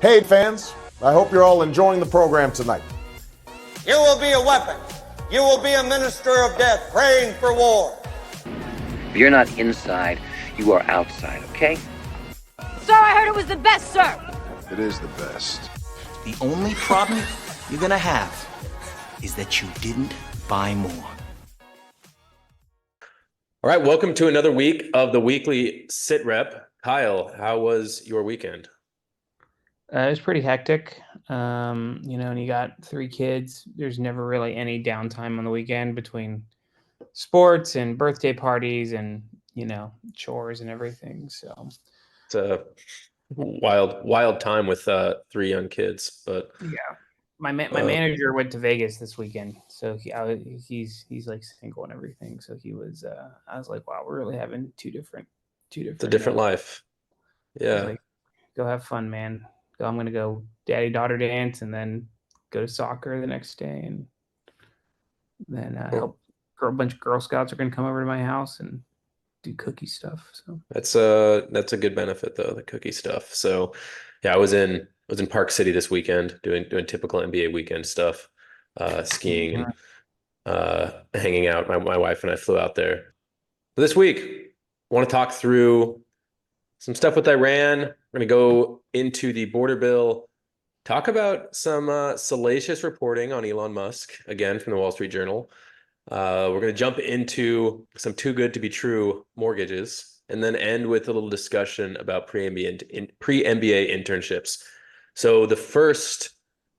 Hey fans, I hope you're all enjoying the program tonight. You will be a weapon. You will be a minister of death, praying for war. If you're not inside, you are outside, okay? Sir, I heard it was the best, sir. It is the best. The only problem you're gonna have is that you didn't buy more. All right, welcome to another week of the weekly Sitrep. Kyle, how was your weekend? It was pretty hectic. And you got 3 kids. There's never really any downtime on the weekend between sports and birthday parties and, chores and everything. So It's a wild time with 3 young kids, but yeah, my manager went to Vegas this weekend, so he's like single and everything. So he was. I was like, wow, we're really having two different. It's a different life. Yeah, like, go have fun, man. I'm gonna go daddy-daughter dance and then go to soccer the next day, and then help. A bunch of Girl Scouts are gonna come over to my house and do cookie stuff. So that's a good benefit though, the cookie stuff. So yeah, I was in Park City this weekend doing typical MBA weekend stuff, skiing, hanging out. My wife and I flew out there. But this week, I want to talk through some stuff with Iran. We're going to go into the border bill, talk about some salacious reporting on Elon Musk, again, from the Wall Street Journal. We're going to jump into some too good to be true mortgages, and then end with a little discussion about pre-MBA internships. So the first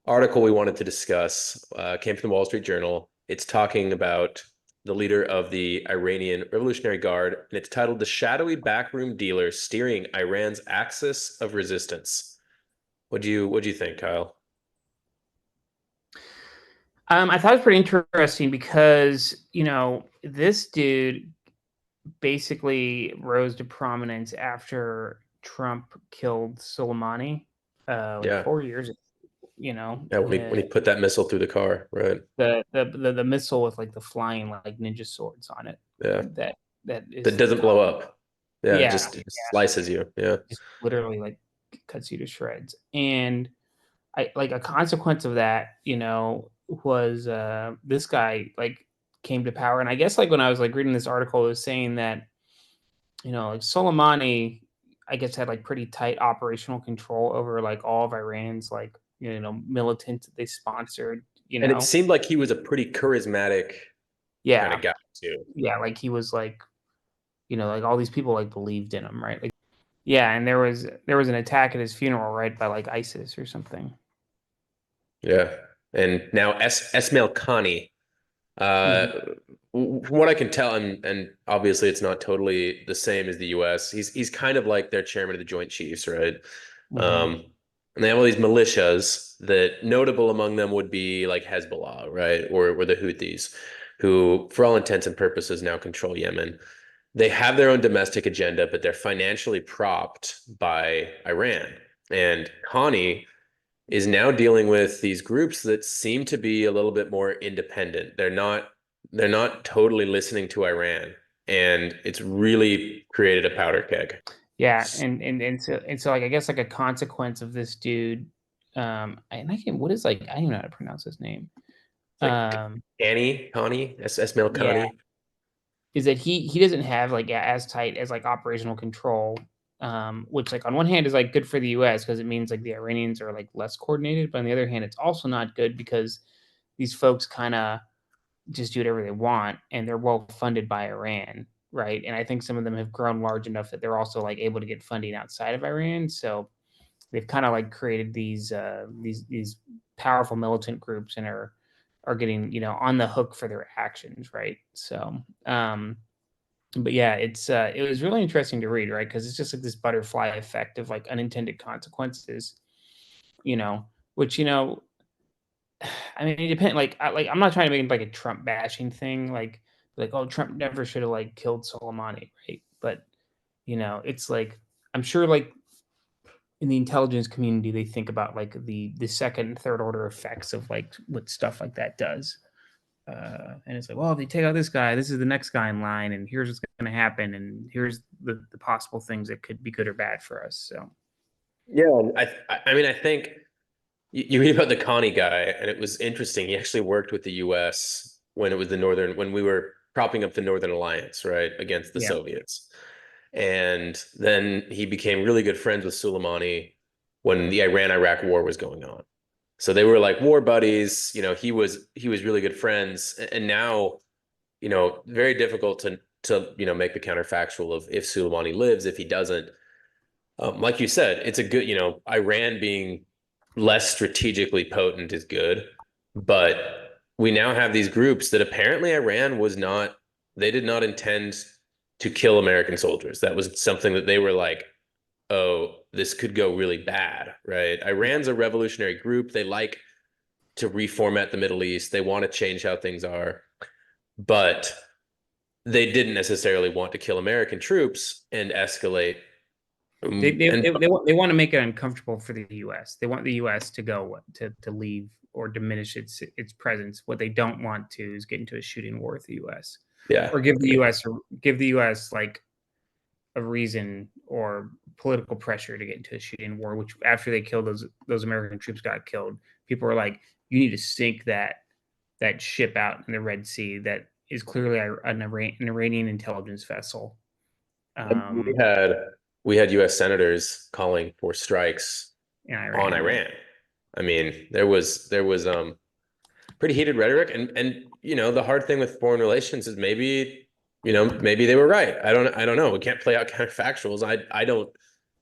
article we wanted to discuss came from the Wall Street Journal. It's talking about the leader of the Iranian Revolutionary Guard, and it's titled "The Shadowy Backroom Dealer Steering Iran's Axis of Resistance." What'd you think, Kyle? I thought it was pretty interesting because, this dude basically rose to prominence after Trump killed Soleimani 4 years ago, Yeah, when he put that missile through the car, right? The missile with like the flying like ninja swords on it. Yeah. That doesn't blow up. Yeah, Yeah, it just slices you. Yeah. just literally like cuts you to shreds. And I like a consequence of that, was this guy like came to power. And I guess like when I was like reading this article, it was saying that, like Soleimani, I guess had like pretty tight operational control over like all of Iran's like, militants that they sponsored, And it seemed like he was a pretty charismatic kind of guy too. Yeah, like he was like, like all these people like believed in him, right? Like, yeah, and there was an attack at his funeral, right, by like ISIS or something. Yeah. And now Esmail Khani, from what I can tell, and obviously it's not totally the same as the US. He's kind of like their chairman of the Joint Chiefs, right? And they have all these militias that notable among them would be like Hezbollah, right? Or the Houthis, who for all intents and purposes now control Yemen. They have their own domestic agenda, but they're financially propped by Iran. And Khani is now dealing with these groups that seem to be a little bit more independent. They're not totally listening to Iran, and it's really created a powder keg. Yeah, and so like I guess like a consequence of this dude, and I can't, what is like, I don't even know how to pronounce his name. Khani, Esmail Khani. Yeah, is that he doesn't have like as tight as like operational control, which like on one hand is like good for the US because it means like the Iranians are like less coordinated, but on the other hand it's also not good because these folks kind of just do whatever they want and they're well funded by Iran, right? And I think some of them have grown large enough that they're also like able to get funding outside of Iran, so they've kind of like created these powerful militant groups and are getting on the hook for their actions, right? So but yeah, it was really interesting to read, right? Because it's just like this butterfly effect of like unintended consequences, which I mean, it depends. Like I'm not trying to make it like a Trump bashing thing, like oh, Trump never should have like killed Soleimani, right? But it's like I'm sure like in the intelligence community they think about like the second and third order effects of like what stuff like that does. And it's like, well, if they take out this guy, this is the next guy in line, and here's what's going to happen, and here's the possible things that could be good or bad for us. So, Yeah, and I mean, I think you read about the Connie guy, and it was interesting. He actually worked with the U.S. when it was when we were propping up the Northern Alliance, right, against the Yeah. Soviets. And then he became really good friends with Soleimani when the Iran-Iraq war was going on. So they were like war buddies. He was really good friends, and now, very difficult to make the counterfactual of if Soleimani lives, if he doesn't. Like you said, it's a good, Iran being less strategically potent is good, but we now have these groups that apparently Iran was not, they did not intend to kill American soldiers. That was something that they were like, oh, this could go really bad, right? Iran's a revolutionary group. They like to reformat the Middle East. They want to change how things are, but they didn't necessarily want to kill American troops and escalate. They want to make it uncomfortable for the U.S. They want the U.S. to go to leave or diminish its presence. What they don't want to is get into a shooting war with the U.S. Yeah. or give the U.S. like a reason or political pressure to get into a shooting war. Which after they killed those American troops got killed, people were like, you need to sink that ship out in the Red Sea that is clearly an Iranian intelligence vessel. We had we had U.S. senators calling for strikes In on Iran. Iran. I mean, there was pretty heated rhetoric, and the hard thing with foreign relations is maybe they were right. I don't know. We can't play out counterfactuals. I don't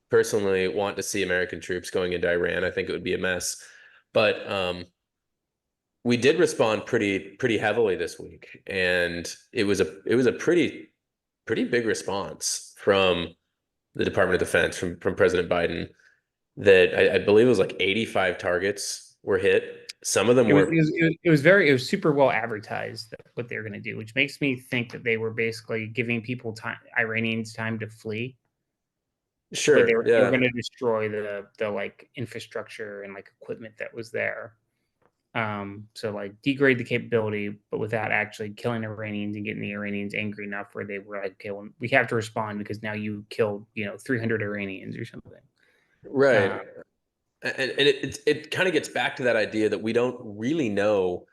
personally want to see American troops going into Iran. I think it would be a mess. But we did respond pretty heavily this week, and it was a pretty big response from the Department of Defense, from President Biden, that I believe it was like 85 targets were hit. Some of them were It was super well advertised what they were going to do, which makes me think that they were basically giving people time, Iranians time to flee, but they sure, were yeah, going to destroy the like infrastructure and like equipment that was there. So like degrade the capability, but without actually killing Iranians and getting the Iranians angry enough where they were like, okay, well, we have to respond because now you killed 300 Iranians or something. right. Uh, And it kind of gets back to that idea that we don't really know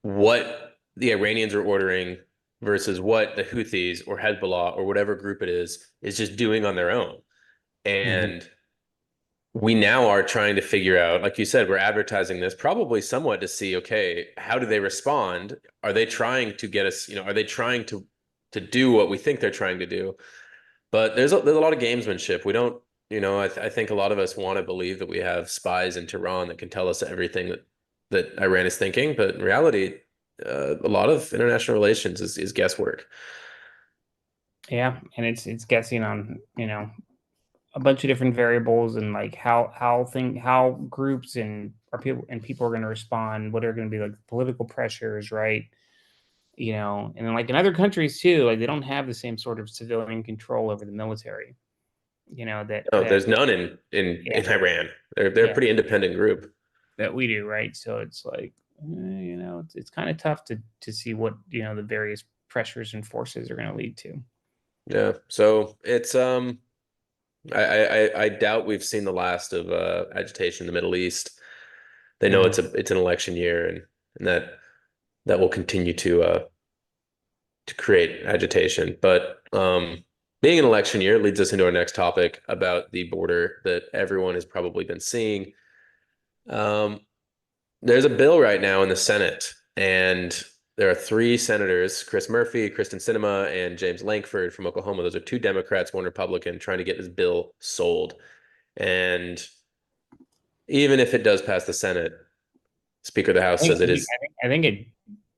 what the Iranians are ordering versus what the Houthis or Hezbollah or whatever group it is just doing on their own. mhm. And we now are trying to figure out, like you said, we're advertising this probably somewhat to see, okay, how do they respond? Are they trying to get us, are they trying to do what we think they're trying to do? But there's a lot of gamesmanship. We don't, I think a lot of us want to believe that we have spies in Tehran that can tell us everything that Iran is thinking, but in reality, a lot of international relations is guesswork. Yeah, and it's guessing on a bunch of different variables and like how groups and people are going to respond, what are going to be like political pressures, right? And then like in other countries too, like they don't have the same sort of civilian control over the military. That No, that there's none in yeah, Iran. They're a yeah, pretty independent group. that we do, right? So it's like it's kind of tough to see what the various pressures and forces are going to lead to. Yeah. So it's I doubt we've seen the last of agitation in the Middle East. They know Mhm. it's an election year, and that will continue to create agitation. But being an election year leads us into our next topic about the border that everyone has probably been seeing. Um, there's a bill right now in the Senate, and there are three senators: Chris Murphy, Kristen Sinema, and James Lankford from Oklahoma. Those are two Democrats, one Republican, trying to get this bill sold. And even if it does pass the Senate, Speaker of the House says it is. I think it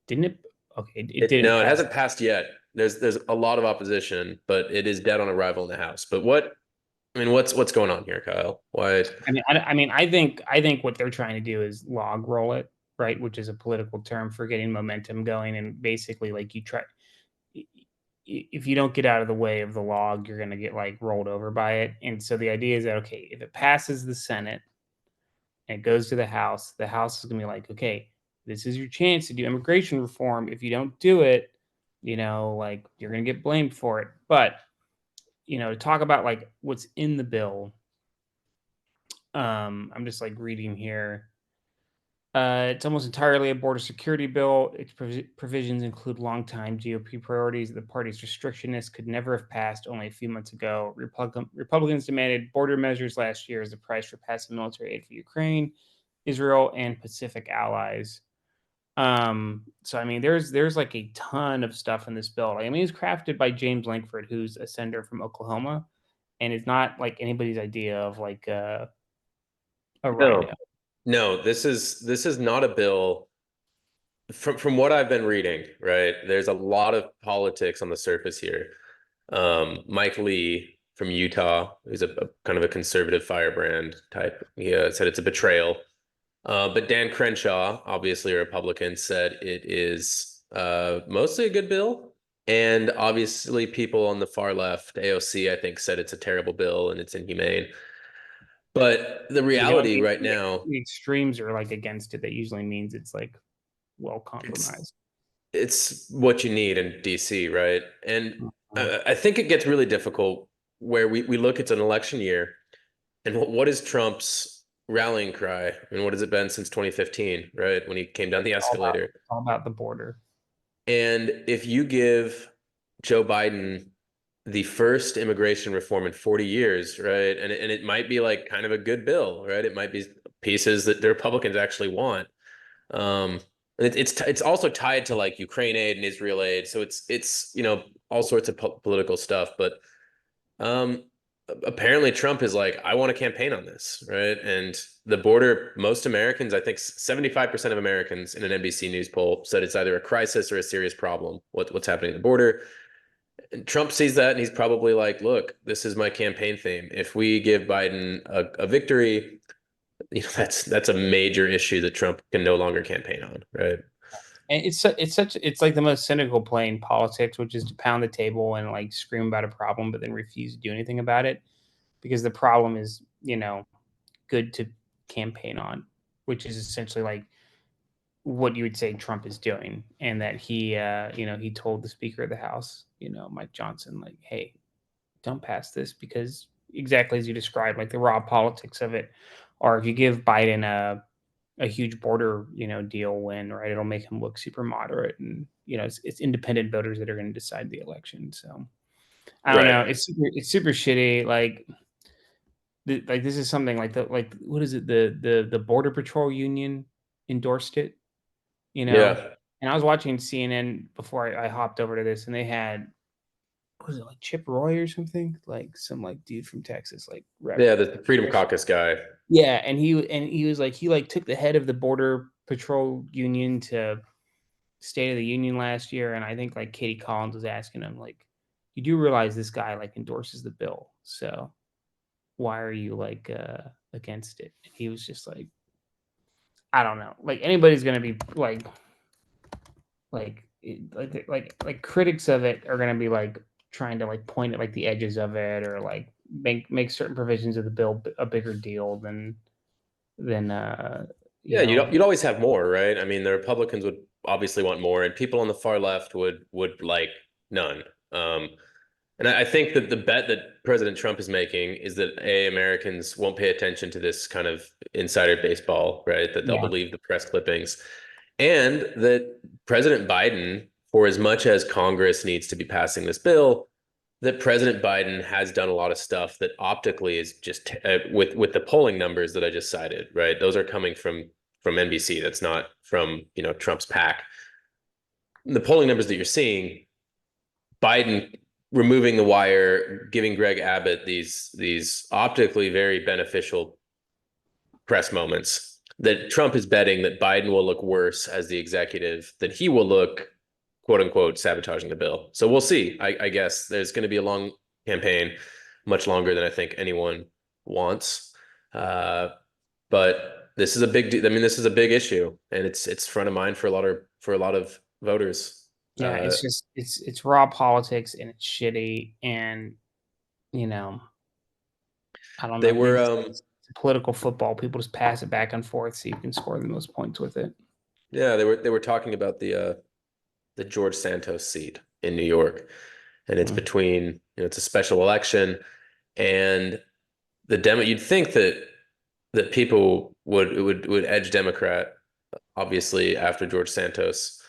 didn't. Okay, it didn't No, it pass. hasn't passed yet. There's a lot of opposition, but it is dead on arrival in the House. But what's going on here, Kyle? Why? I think what they're trying to do is log roll it, right? Which is a political term for getting momentum going, and basically, like you try, if you don't get out of the way of the log, you're going to get like rolled over by it. And so the idea is that okay, if it passes the Senate and it goes to the House is going to be like, okay, this is your chance to do immigration reform. If you don't do it, like you're going to get blamed for it. But to talk about like what's in the bill. I'm just like reading here. It's almost entirely a border security bill. Its provisions include longtime GOP priorities that the party's restrictionists could never have passed only a few months ago. Republicans demanded border measures last year as the price for passing military aid for Ukraine, Israel, and Pacific allies. So I mean, there's like a ton of stuff in this bill. Like, I mean, it's crafted by James Lankford, who's a senator from Oklahoma, and it's not like anybody's idea of like a No, rhino. no, this is not a bill. From what I've been reading, right? There's a lot of politics on the surface here. Mike Lee from Utah, who's a kind of a conservative firebrand type, he said it's a betrayal. But Dan Crenshaw, obviously a Republican, said it is mostly a good bill. And obviously, people on the far left, AOC, I think, said it's a terrible bill and it's inhumane. But the reality right now, The extremes are like against it. That usually means it's like well compromised. it's what you need in DC, right? And Mhm. I think it gets really difficult where we look, it's an election year, and what is Trump's rallying cry? And what has it been since 2015, right? When he came down the escalator. All about the border. And if you give Joe Biden the first immigration reform in 40 years, right? And it might be like kind of a good bill, right? It might be pieces that the Republicans actually want. And it's also tied to like Ukraine aid and Israel aid, so it's all sorts of political stuff. But um, apparently Trump is like, I want to campaign on this, right? And the border, most Americans, I think 75% of Americans in an NBC News poll said it's either a crisis or a serious problem. What's happening at the border? And Trump sees that and he's probably like, look, this is my campaign theme. If we give Biden a victory, that's a major issue that Trump can no longer campaign on, right? And it's like the most cynical play in politics, which is to pound the table and like scream about a problem, but then refuse to do anything about it because the problem is, good to campaign on, which is essentially like what you would say Trump is doing, and that he told the Speaker of the House, Mike Johnson, like, hey, don't pass this because exactly as you described, like the raw politics of it, or if you give Biden a huge border, deal win, right, it'll make him look super moderate, and it's independent voters that are going to decide the election. So I don't know, Right. it's super shitty. Like this is something like what is it, the Border Patrol Union endorsed it, you know. Yeah. And I was watching CNN before I hopped over to this, and they had, what was it, like Chip Roy or something, like some like dude from Texas, like rep. Yeah, the Freedom Caucus guy. Yeah, and he was like, he like took the head of the Border Patrol Union to State of the Union last year, and I think like Katie Collins was asking him like, you do realize this guy like endorses the bill, so why are you like against it? And he was just like, I don't know, like anybody's gonna be like critics of it are gonna be like trying to like point at like the edges of it, or like make certain provisions of the bill a bigger deal than Yeah, you'd always have more, right? I mean, the Republicans would obviously want more, and people on the far left would like none. And I think that the bet that President Trump is making is that Americans won't pay attention to this kind of insider baseball, right? That they'll yeah. believe the press clippings, and that President Biden, for as much as Congress needs to be passing this bill, that President Biden has done a lot of stuff that optically is just with the polling numbers that I just cited, right? Those are coming from NBC. That's not from Trump's PAC. The polling numbers that you're seeing, Biden removing the wire, giving Greg Abbott these optically very beneficial press moments, that Trump is betting that Biden will look worse as the executive, that he will look, quote unquote, sabotaging the bill. So we'll see. I guess there's going to be a long campaign, much longer than I think anyone wants. But this is a big. I mean, this is a big issue, and it's front of mind for a lot of voters. Yeah, it's just it's raw politics, and it's shitty, and you know, I don't They know. were It's political football. People just pass it back and forth so you can score the most points with it. yeah, they were talking about the George Santos seat in New York, and it's between, it's a special election, and you'd think that that people would edge Democrat, obviously after George Santos.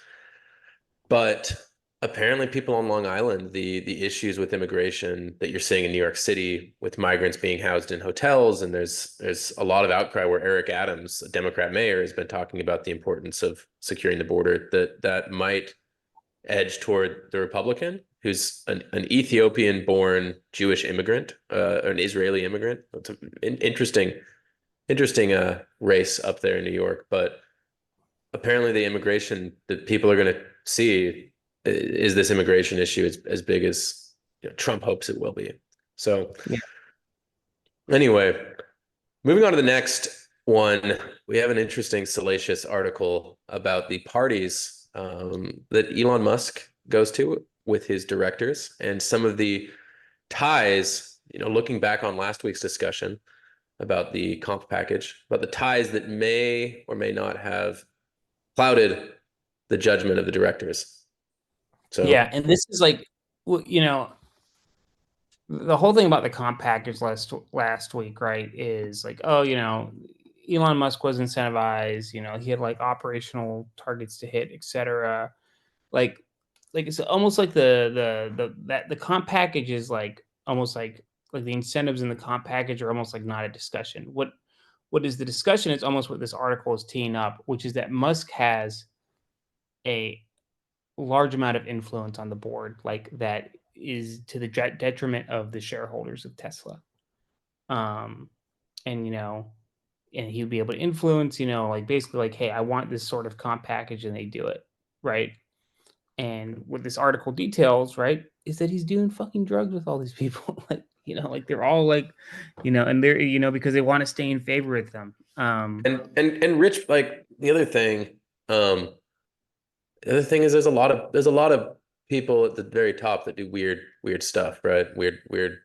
But apparently people on Long Island, the issues with immigration that you're seeing in New York City with migrants being housed in hotels, and there's a lot of outcry where Eric Adams, a Democrat mayor, has been talking about the importance of securing the border, that might edge toward the Republican, who's an Ethiopian-born Jewish immigrant, or an Israeli immigrant. It's an interesting race up there in New York, but apparently the immigration that people are going to see is this immigration issue as big as Trump hopes it will be. So Yeah. anyway, moving on to the next one, we have an interesting salacious article about the parties that Elon Musk goes to with his directors and some of the ties, looking back on last week's discussion about the comp package, about the ties that may or may not have clouded the judgment of the directors. So Yeah, and this is like, the whole thing about the comp package last week, right, is like, oh, Elon Musk was incentivized, he had like operational targets to hit, etc. Like it's almost like the comp package is like almost like the incentives in the comp package are almost like not a discussion. What is the discussion? It's almost what this article is teeing up, which is that Musk has a large amount of influence on the board, like that is to the detriment of the shareholders of Tesla. And and he would be able to influence, like basically like, hey, I want this sort of comp package, and they do it, right? And what this article details, right, is that he's doing fucking drugs with all these people, like like they're all like, and they're because they want to stay in favor with them. and Rich, like the other thing is there's a lot of people at the very top that do weird stuff, right? Weird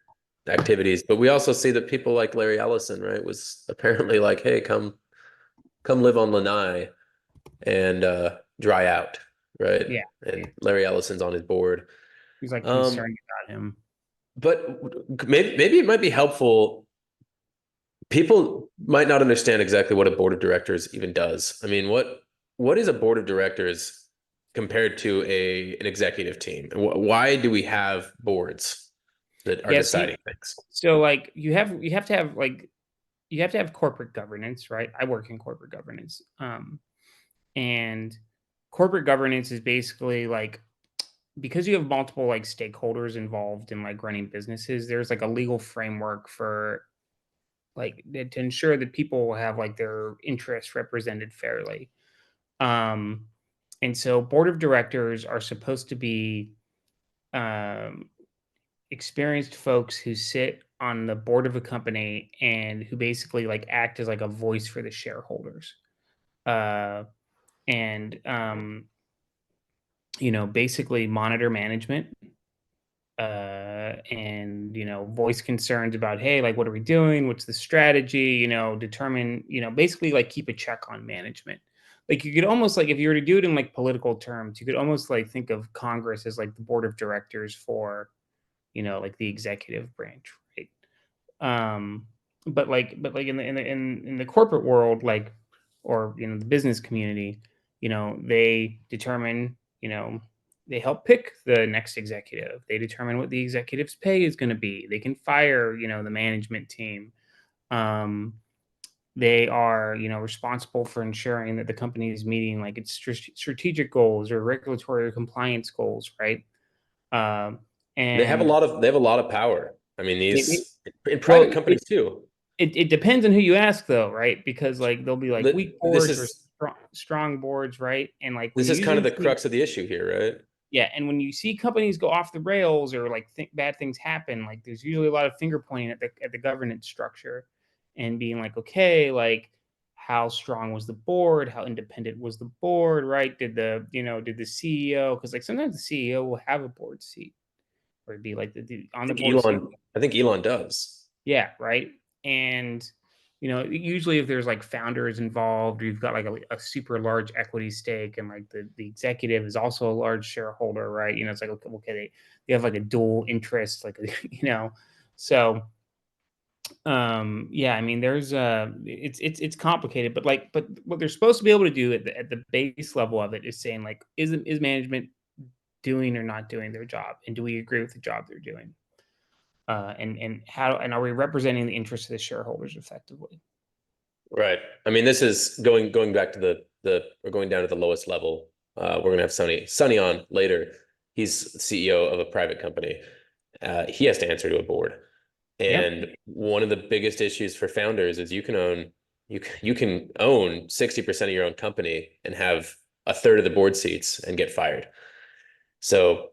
activities. But we also see that people like Larry Ellison, right, was apparently like, hey, come live on Lanai and dry out, right? Yeah, And Larry Ellison's on his board. he's like concerned about him. But maybe it might be helpful. People might not understand exactly what a board of directors even does. I mean, what is a board of directors compared to an executive team? And why do we have boards that are deciding things? So like you have to have like you have to have corporate governance, right? I work in corporate governance. And corporate governance is basically like, because you have multiple like stakeholders involved in like running businesses, there's like a legal framework for like to ensure that people will have like their interests represented fairly. And so board of directors are supposed to be experienced folks who sit on the board of a company and who basically like act as like a voice for the shareholders. And basically monitor management, and voice concerns about, hey, like what are we doing, what's the strategy, determine, basically like keep a check on management. Like you could almost like, if you were to do it in like political terms, you could almost like think of Congress as like the board of directors for like the executive branch, right? But like in the corporate world, like, or the business community, they determine, they help pick the next executive. They determine what the executive's pay is going to be. They can fire, the management team. They are, responsible for ensuring that the company is meeting like its strategic goals or regulatory or compliance goals, right? And They have a lot of power. I mean, it, these in private well, companies too. it depends on who you ask, though, right? Because like there'll be like weak This boards or is strong boards, right? And like when this you is kind of usually the crux of the issue here, right? yeah, and when you see companies go off the rails or like bad things happen, like there's usually a lot of finger pointing at the governance structure, and being like, okay, like how strong was the board? How independent was the board? Right? Did the CEO? Because like sometimes the CEO will have a board seat, or it'd be like the on the board seat. I think Elon does. Yeah, right. And usually if there's like founders involved, or you've got like a super large equity stake, and like the executive is also a large shareholder, right? It's like, okay, they have like a dual interest, like so Yeah, I mean, there's it's complicated, but but what they're supposed to be able to do at the base level of it is saying like, is management doing or not doing their job, and do we agree with the job they're doing? And are we representing the interests of the shareholders effectively? Right. I mean, this is going back to we're going down to the lowest level. We're gonna have Sonny on later. He's CEO of a private company. He has to answer to a board. Yep. And one of the biggest issues for founders is you can own 60% of your own company and have a third of the board seats and get fired. So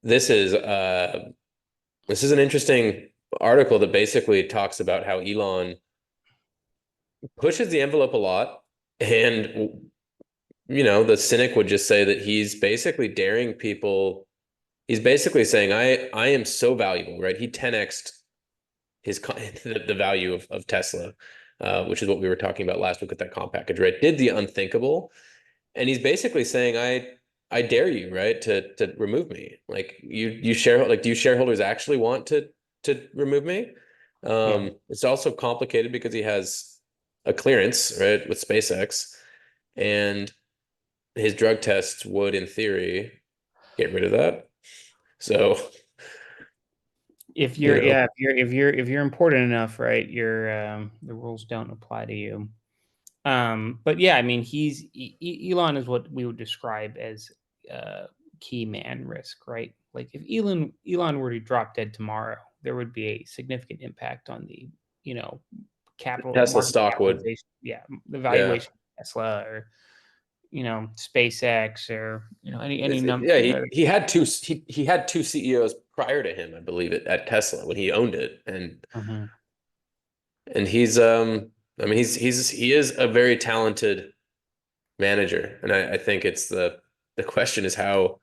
this is an interesting article that basically talks about how Elon pushes the envelope a lot, and the cynic would just say that he's basically daring people. He's basically saying, I am so valuable, right? He 10x'd the value of Tesla, which is what we were talking about last week with that comp package, right? Did the unthinkable, and he's basically saying, I dare you, right, to remove me. Like you share, like, do you shareholders actually want to remove me? Yeah. It's also complicated because he has a clearance, right, with SpaceX, and his drug tests would, in theory, get rid of that. So, If you you're know, yeah, if you're important enough, right, the rules don't apply to you. But yeah, I mean, Elon is what we would describe as uh, key man risk, right? Like if Elon were to drop dead tomorrow, there would be a significant impact on the you know capital Tesla market stock would, capitalization, yeah, the yeah. valuation of Tesla or SpaceX or any number. Yeah, he had two CEOs prior to him, I believe, at Tesla when he owned it, Mhm. and he's I mean he is a very talented manager, and I think it's the question is how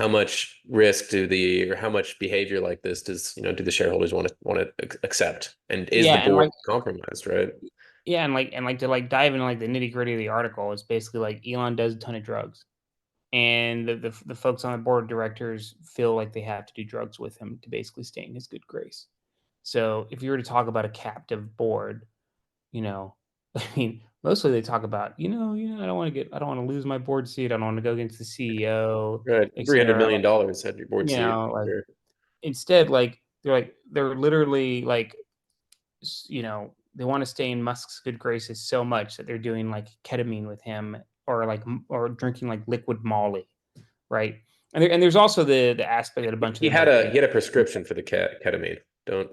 much risk or how much behavior like this do the shareholders want to accept, and is Yeah, the and board compromised, right? yeah, and to dive into the nitty gritty of the article, it's basically like Elon does a ton of drugs, and the folks on the board of directors feel like they have to do drugs with him to basically stay in his good grace. So if you were to talk about a captive board, you know, I mean, mostly they talk about, I don't want to lose my board seat. I don't want to go against the CEO, Right, et $300 cetera. million dollars had your board seat. Like Sure. instead, they're literally they want to stay in Musk's good graces so much that they're doing like ketamine with him or or drinking like liquid Molly, right? And there's also the aspect that a bunch of He them had are a getting. he had a prescription for the ketamine. Don't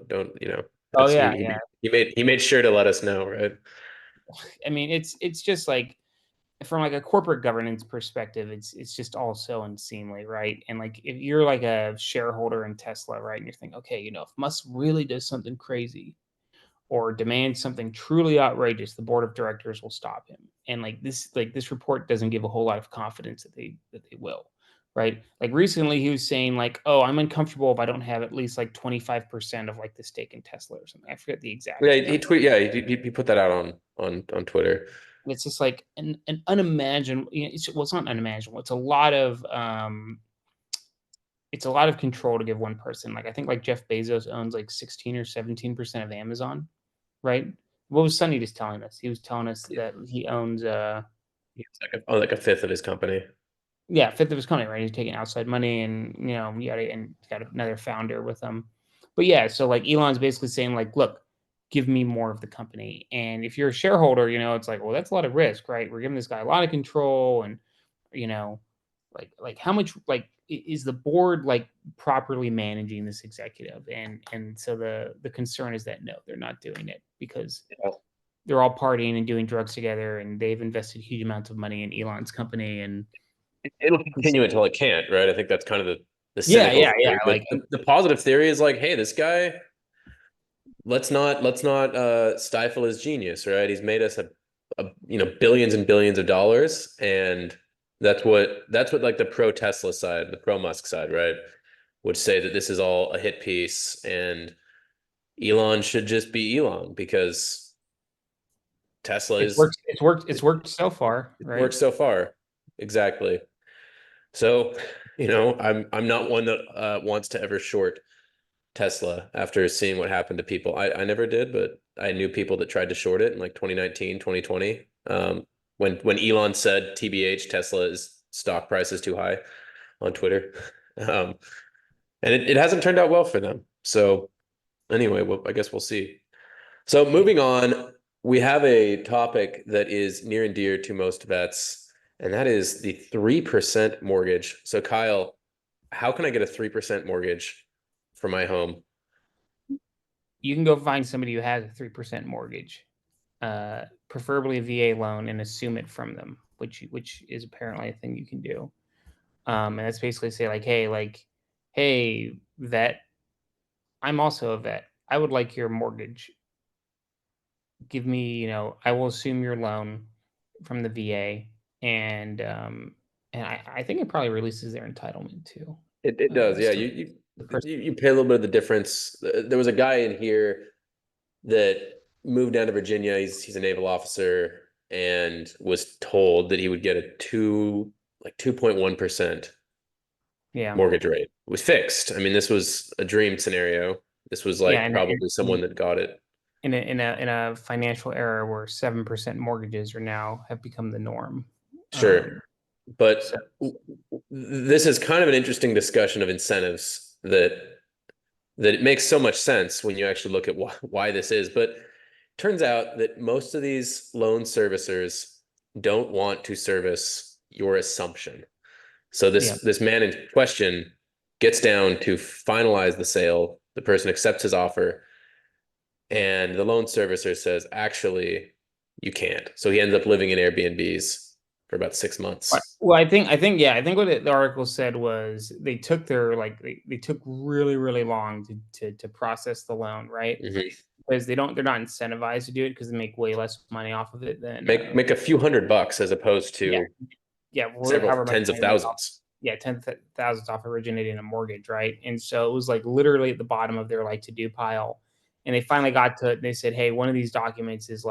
Oh that's yeah, yeah. he made sure to let us know, right? I mean, it's just like from like a corporate governance perspective, it's just all so unseemly, right? And like if you're like a shareholder in Tesla, right, and you're thinking, okay, if Musk really does something crazy or demands something truly outrageous, the board of directors will stop him. And this report doesn't give a whole lot of confidence that they will. Right. Like recently he was saying like, oh, I'm uncomfortable if I don't have at least like 25% of like the stake in Tesla or something. I forget the exact number. He put that out on Twitter. And it's just like an unimaginable, it's not unimaginable. It's a lot of control to give one person. Like I think like Jeff Bezos owns like 16 or 17% of Amazon, right? What was Sonny just telling us? He was telling us that he owns It's like a fifth of his company. yeah, fifth of his company, right? He's taking outside money and yada, and he's got another founder with him. But yeah, so like Elon's basically saying like, look, give me more of the company. And if you're a shareholder, it's like, well, that's a lot of risk, right? We're giving this guy a lot of control, and you know, how much is the board like properly managing this executive? And so the concern is that no, they're not doing it because they're all partying and doing drugs together, and they've invested huge amounts of money in Elon's company, and It'll continue until it can't, right? I think that's kind of the yeah, cynical yeah, yeah. theory. But the positive theory is like, hey, this guy, let's not stifle his genius, right? He's made us a billions and billions of dollars, and that's what like the pro Tesla side, the pro Musk side, right, would say that this is all a hit piece, and Elon should just be Elon because Tesla It's is worked. It's worked so far, it right? works so far. Exactly. So, I'm not one that wants to ever short Tesla after seeing what happened to people. I never did, but I knew people that tried to short it in like 2019, 2020. When Elon said TBH, Tesla's stock price is too high on Twitter. And it hasn't turned out well for them. So anyway, well, I guess we'll see. So moving on, we have a topic that is near and dear to most vets, and that is the 3% mortgage. So Kyle, how can I get a 3% mortgage for my home? You can go find somebody who has a 3% mortgage, preferably a VA loan, and assume it from them, which is apparently a thing you can do. And that's basically say hey, vet, I'm also a vet. I would like your mortgage. Give me, I will assume your loan from the VA, and I think it probably releases their entitlement too. It does, yeah. So You pay a little bit of the difference. There was a guy in here that moved down to Virginia. He's a naval officer and was told that he would get a 2.1% yeah, mortgage rate. It was fixed. I mean, this was a dream scenario. This was like and probably someone that got it. in a financial era where 7% mortgages have become the norm. Sure. But so- this is kind of an interesting discussion of incentives that it makes so much sense when you actually look at why this is. But it turns out that most of these loan servicers don't want to service your assumption. So this man in question gets down to finalize the sale. The person accepts his offer, and the loan servicer says, actually, you can't. So he ends up living in Airbnbs for about 6 months. Well, I think what the article said was they took they took really, really long to process the loan, right? Mm-hmm. Because they're not incentivized to do it because they make way less money off of it than make a few $100 as opposed to several tens of thousands. Tens of thousands off originating a mortgage, right? And so it was like literally at the bottom of their to do pile, and they finally got to it. And they said, "Hey, one of these documents is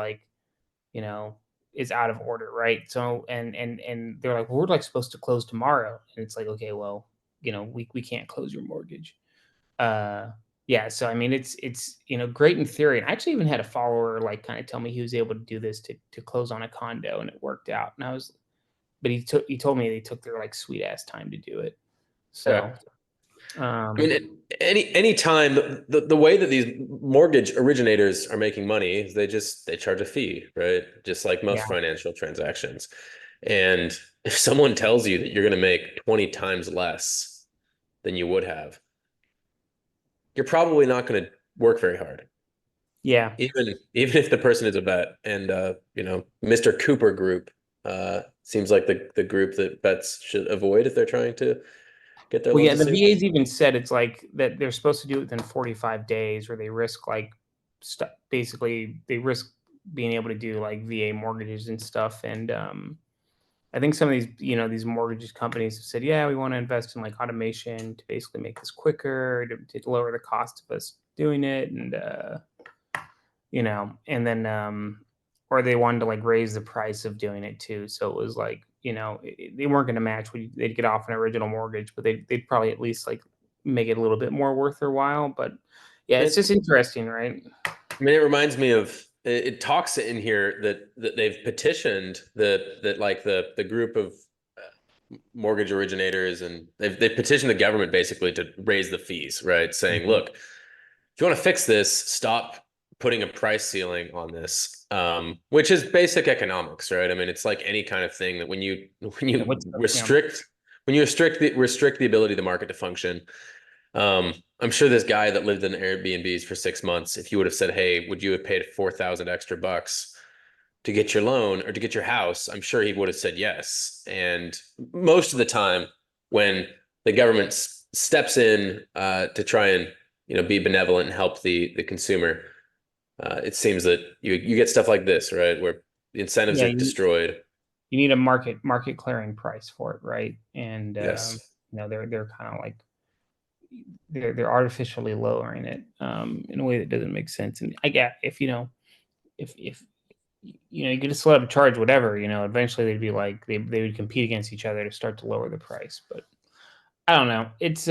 is out of order, right?" So and they're like, "Well, we're supposed to close tomorrow," and it's like, okay, well, we can't close your mortgage. Yeah, so I mean, it's great in theory. And I actually even had a follower kind of tell me he was able to do this to close on a condo, and it worked out. And but he told me they took their sweet ass time to do it. So, I mean, any time the way that these mortgage originators are making money is they charge a fee, right? Just like most financial transactions. And if someone tells you that you're going to make 20 times less than you would have, you're probably not going to work very hard. Yeah. Even if the person is a vet. And Mr. Cooper Group seems like the group that vets should avoid if they're trying to get their loans. The VA's even said it's that they're supposed to do it within 45 days, or they risk basically they risk being able to do VA mortgages and stuff. And I think some of these these mortgage companies have said, yeah, we want to invest in automation to basically make this quicker, to lower the cost of us doing it, and and then or they wanted to raise the price of doing it too. So it was they weren't going to match what they'd get off an original mortgage, but they'd probably at least make it a little bit more worth their while. But yeah, it's just interesting, right? I mean, it reminds me of, it talks in here that they've petitioned the group of mortgage originators, and they've petitioned the government basically to raise the fees, right? Saying, Mm-hmm. look, if you want to fix this, stop putting a price ceiling on this, which is basic economics, right? I mean, it's like any kind of thing that when you restrict the ability of the market to function. I'm sure this guy that lived in Airbnbs for 6 months, if you would have said, hey, would you have paid 4,000 extra bucks to get your loan or to get your house? I'm sure he would have said yes. And most of the time when the government steps in to try and be benevolent and help the consumer, it seems that you get stuff like this, right, where the incentives are destroyed. You need a market clearing price for it, right? And yes. They're kind of they're artificially lowering it in a way that doesn't make sense. And I get if you could just let them charge whatever, eventually they'd be they would compete against each other to start to lower the price. But I don't know. It's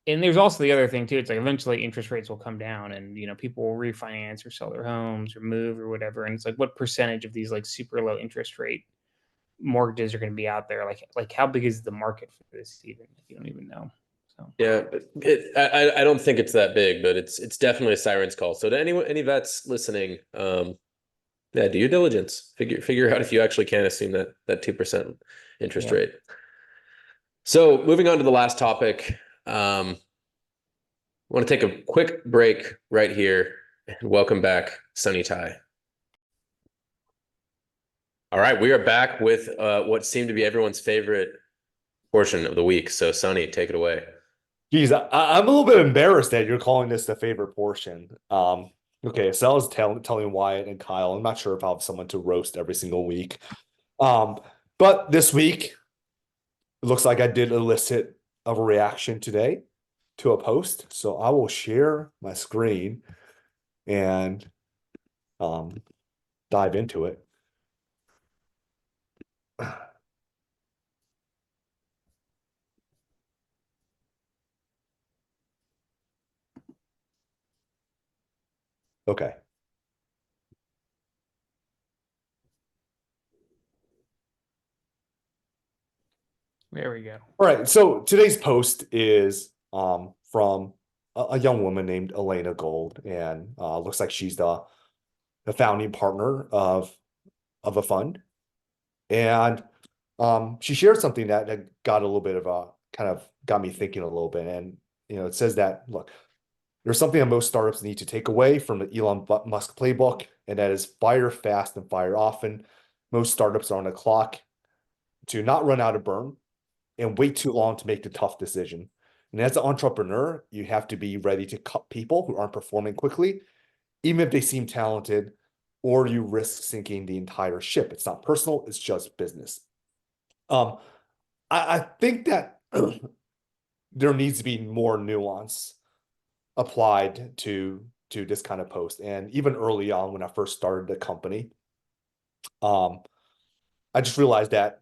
And there's also the other thing too. It's like eventually interest rates will come down, and people will refinance or sell their homes or move or whatever. And it's like, what percentage of these like super low interest rate mortgages are going to be out there? Like how big is the market for this even? You don't even know. So Yeah, I don't think it's that big, but it's definitely a siren's call. So to any vets listening, yeah, do your diligence. Figure out if you actually can assume that 2% interest rate. So moving on to the last topic, I want to take a quick break right here and welcome back Sonny Ty. All right, we are back with what seemed to be everyone's favorite portion of the week. So Sonny, take it away. Geez, I'm a little bit embarrassed that you're calling this the favorite portion. Okay, so I was telling Wyatt and Kyle, I'm not sure if I'll have someone to roast every single week. But this week, it looks like I did elicit a reaction today to a post. So I will share my screen and dive into it. Okay. there we go. All right. So today's post is from a young woman named Elena Gold, and looks like she's the founding partner of a fund. And she shared something that got a little bit of a kind of got me thinking a little bit. And it says that, look, there's something that most startups need to take away from the Elon Musk playbook, and that is fire fast and fire often. Most startups are on the clock to not run out of burn and wait too long to make the tough decision. And as an entrepreneur, you have to be ready to cut people who aren't performing quickly, even if they seem talented, or you risk sinking the entire ship. It's not personal, it's just business. I think that there needs to be more nuance applied to this kind of post. And even early on, when I first started the company, I just realized that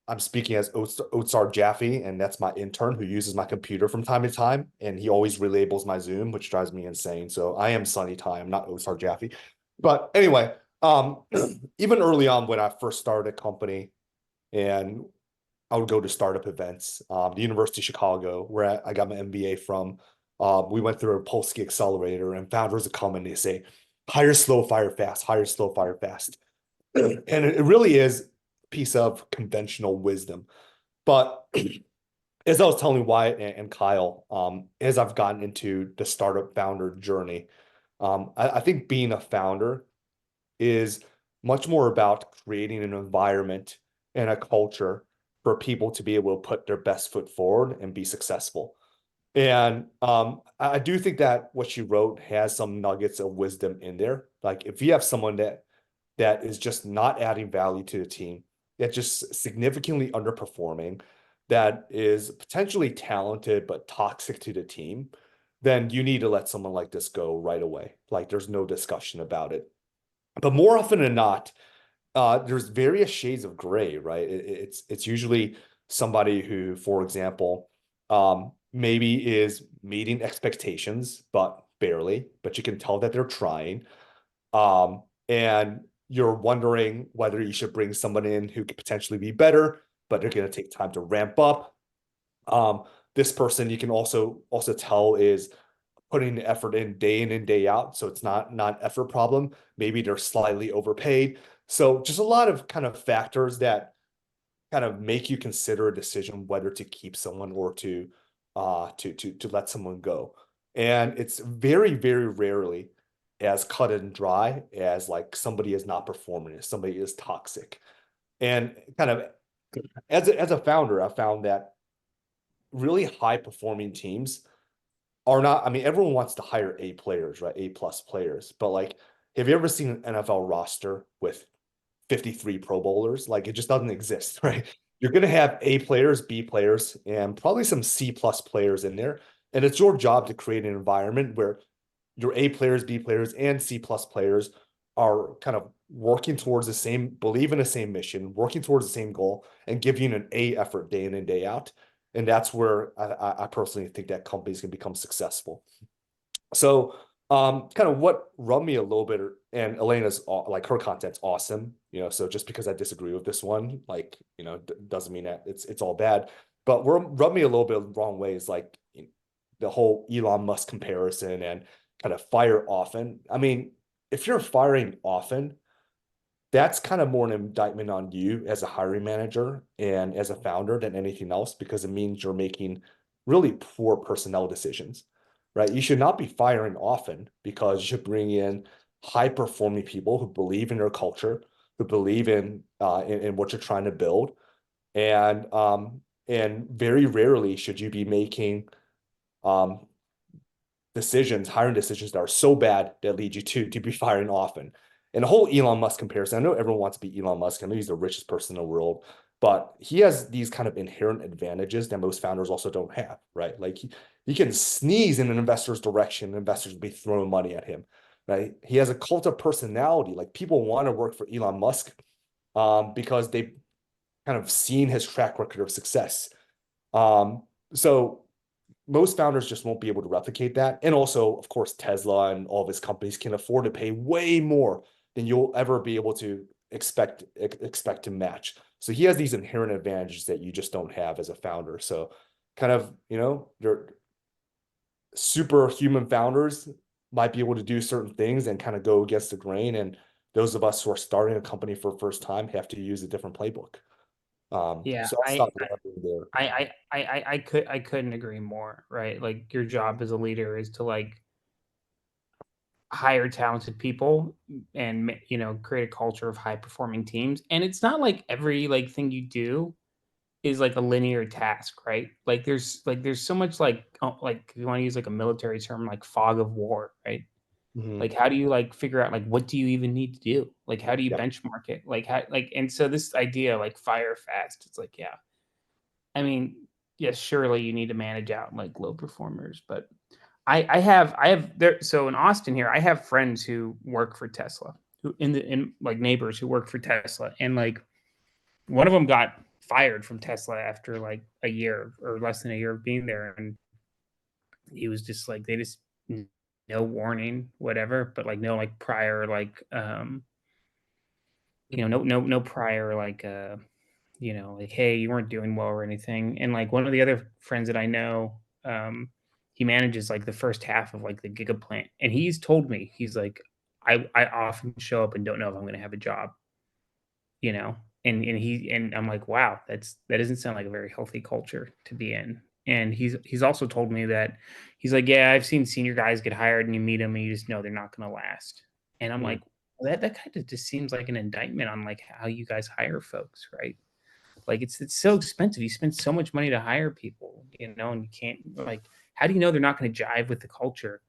I'm speaking as Otsar Jaffe, and that's my intern who uses my computer from time to time, and he always relabels my Zoom, which drives me insane. So I am Sonny Ty, I'm not Otsar Jaffe. But anyway, even early on when I first started a company, and I would go to startup events, the University of Chicago, where I got my MBA from. We went through a Polsky accelerator, and founders would come and they say, hire slow, fire fast, hire slow, fire fast. And it really is a piece of conventional wisdom. But as I was telling Wyatt and Kyle, as I've gotten into the startup founder journey, I think being a founder is much more about creating an environment and a culture for people to be able to put their best foot forward and be successful. And I do think that what you wrote has some nuggets of wisdom in there. Like if you have someone that is just not adding value to the team, that's just significantly underperforming, that is potentially talented but toxic to the team, then you need to let someone like this go right away. Like there's no discussion about it. But more often than not, there's various shades of gray, right? It's usually somebody who, for example, maybe is meeting expectations, but barely, but you can tell that they're trying. And you're wondering whether you should bring someone in who could potentially be better, but they're going to take time to ramp up. This person you can also tell is putting the effort in and day out. So it's not an effort problem. Maybe they're slightly overpaid. So just a lot of kind of factors that kind of make you consider a decision whether to keep someone or to let someone go. And it's very, very rarely as cut and dry as like somebody is not performing, if somebody is toxic. And kind of as a founder, I found that really high performing teams are not, I mean, everyone wants to hire A players, right? A plus players. But like, have you ever seen an NFL roster with 53 Pro Bowlers? Like it just doesn't exist, right? You're going to have A players, B players, and probably some C plus players in there. And it's your job to create an environment where your A players, B players, and C plus players are kind of working towards the same, believe in the same mission, working towards the same goal, and giving an A effort day in and day out. And that's where I personally think that companies can become successful. So kind of what rubbed me a little bit, and Elena's like her content's awesome, so just because I disagree with this one, like, doesn't mean that it's all bad. But what rubbed me a little bit wrong way is like the whole Elon Musk comparison and kind of fire often. I mean, if you're firing often, that's kind of more an indictment on you as a hiring manager and as a founder than anything else, because it means you're making really poor personnel decisions, right? You should not be firing often, because you should bring in high performing people who believe in your culture, who believe in what you're trying to build. And very rarely should you be making hiring decisions that are so bad that lead you to be firing often. And the whole Elon Musk comparison, I know everyone wants to be Elon Musk. I know he's the richest person in the world, but he has these kind of inherent advantages that most founders also don't have, right? Like he can sneeze in an investor's direction, and investors will be throwing money at him, right? He has a cult of personality. Like people want to work for Elon Musk because they've kind of seen his track record of success. So most founders just won't be able to replicate that. And also, of course, Tesla and all of his companies can afford to pay way more than you'll ever be able to expect to match. So he has these inherent advantages that you just don't have as a founder. So kind of, your superhuman founders might be able to do certain things and kind of go against the grain. And those of us who are starting a company for the first time have to use a different playbook. Yeah, so I'll stop there. I couldn't agree more, right? Like your job as a leader is to like hire talented people and create a culture of high performing teams. And it's not like every like thing you do is like a linear task, right? Like there's so much like if you want to use like a military term, like fog of war, right? Mhm. Like how do you like figure out like what do you even need to do? Like how do you benchmark it? Like how and so this idea like fire fast, it's like, yeah. I mean, yes, surely you need to manage out like low performers, but I have there. So in Austin here, I have friends who work for Tesla, who in like neighbors who work for Tesla, and like one of them got fired from Tesla after like a year or less than a year of being there, and he was just like they just no warning, whatever, but like no like prior like no prior like like, hey, you weren't doing well or anything. And like one of the other friends that I know, he manages like the first half of like the Giga plant. And he's told me, he's like, I often show up and don't know if I'm gonna have a job, you know. And I'm like, wow, that doesn't sound like a very healthy culture to be in. And he's also told me that he's like, yeah, I've seen senior guys get hired and you meet them and you just know they're not gonna last. And I'm like, well, that kind of just seems like an indictment on like how you guys hire folks, right? Like it's so expensive. You spend so much money to hire people, and you can't like how do you know they're not going to jive with the culture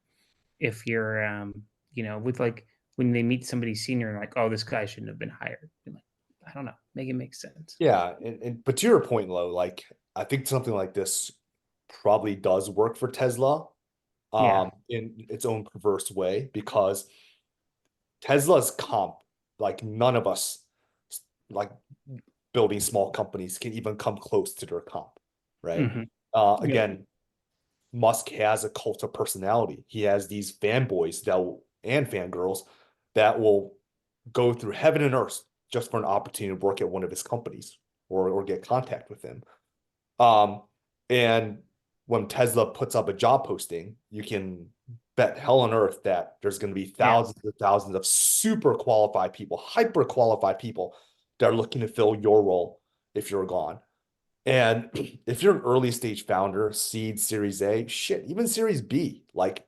if you're with like when they meet somebody senior and like, oh, this guy shouldn't have been hired. You're like, I don't know. Make it make sense. Yeah, but to your point, Lo, like I think something like this probably does work for Tesla, Yeah. in its own perverse way, because Tesla's comp, like none of us like building small companies can even come close to their comp, right? Hmm. Yeah. Again, Musk has a cult of personality. He has these fanboys and fangirls that will go through heaven and earth just for an opportunity to work at one of his companies or get contact with him. And when Tesla puts up a job posting, you can bet hell on earth that there's going to be thousands and thousands of super qualified people, hyper qualified people that are looking to fill your role if you're gone. And if you're an early stage founder, seed, series A, shit, even series B, like,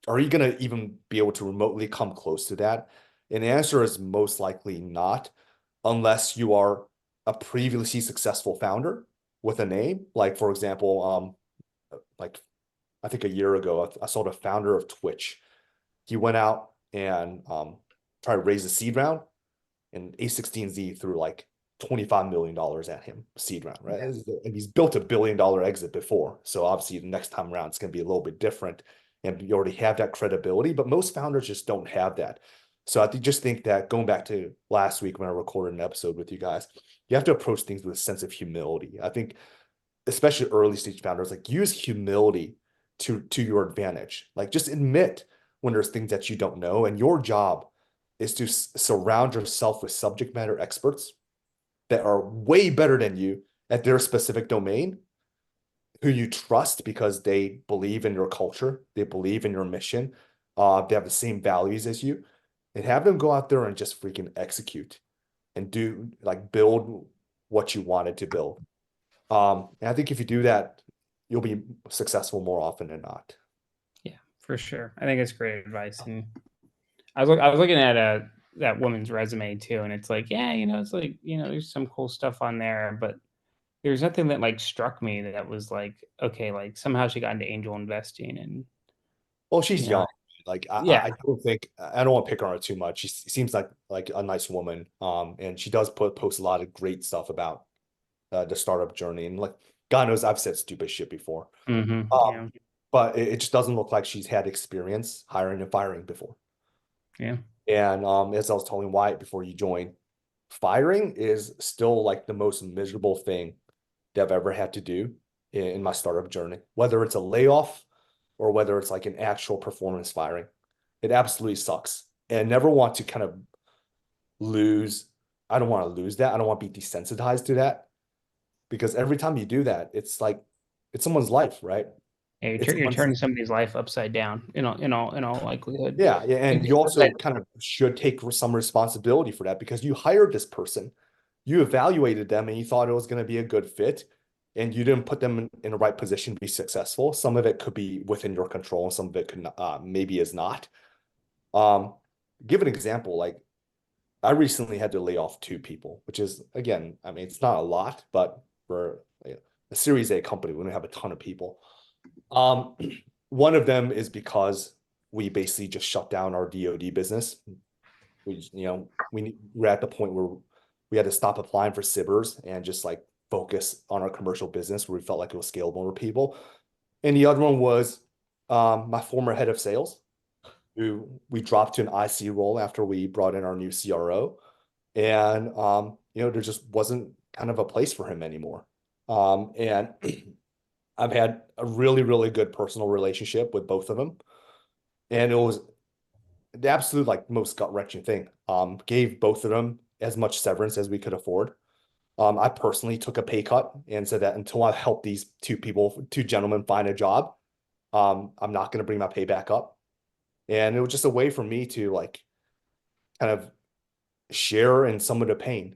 are you going to even be able to remotely come close to that? And the answer is most likely not, unless you are a previously successful founder with a name. Like, for example, like I think a year ago, I saw the founder of Twitch. He went out and tried to raise a seed round, and A16Z threw like $25 million at him, seed round, right? And he's built $1 billion exit before. So obviously the next time around, it's going to be a little bit different. And you already have that credibility, but most founders just don't have that. So I just think that going back to last week when I recorded an episode with you guys, you have to approach things with a sense of humility. I think especially early stage founders, like use humility to your advantage. Like just admit when there's things that you don't know, and your job is to surround yourself with subject matter experts that are way better than you at their specific domain, who you trust because they believe in your culture, they believe in your mission, they have the same values as you, and have them go out there and just freaking execute and do like build what you wanted to build. And I think if you do that, you'll be successful more often than not. Yeah, for sure. I think it's great advice. And I was looking at that woman's resume too, and it's like, yeah, it's like, there's some cool stuff on there, but there's nothing that like struck me that was like, okay, like somehow she got into angel investing and Well, she's you know, young. Like yeah, I don't think I don't want to pick on her too much. She seems like a nice woman. And she does post a lot of great stuff about the startup journey. And like God knows I've said stupid shit before. yeah, But it just doesn't look like she's had experience hiring and firing before. yeah, And as I was telling Wyatt before you joined, firing is still like the most miserable thing that I've ever had to do in my startup journey, whether it's a layoff or whether it's like an actual performance firing. It absolutely sucks. And I never want to kind of lose. I don't want to lose that. I don't want to be desensitized to that, because every time you do that, it's like it's someone's life, right? yeah. It's You're turning somebody's life upside down. In all likelihood. yeah, and you also kind of should take some responsibility for that, because you hired this person, you evaluated them, and you thought it was going to be a good fit, and you didn't put them in the right position to be successful. Some of it could be within your control, and some of it could maybe is not. Give an example. Like I recently had to lay off 2 people, which is, again, I mean, it's not a lot, but for a Series A company, we don't have a ton of people. One of them is because we basically just shut down our DoD business. We're at the point where we had to stop applying for SIBRs and just like focus on our commercial business where we felt like it was scalable for people. And the other one was my former head of sales, who we dropped to an IC role after we brought in our new CRO. And there just wasn't kind of a place for him anymore. And I've had a really, really good personal relationship with both of them. And it was the absolute like most gut-wrenching thing. Gave both of them as much severance as we could afford. I personally took a pay cut and said that until I help these 2 gentlemen find a job, I'm not going to bring my pay back up. And it was just a way for me to like kind of share in some of the pain.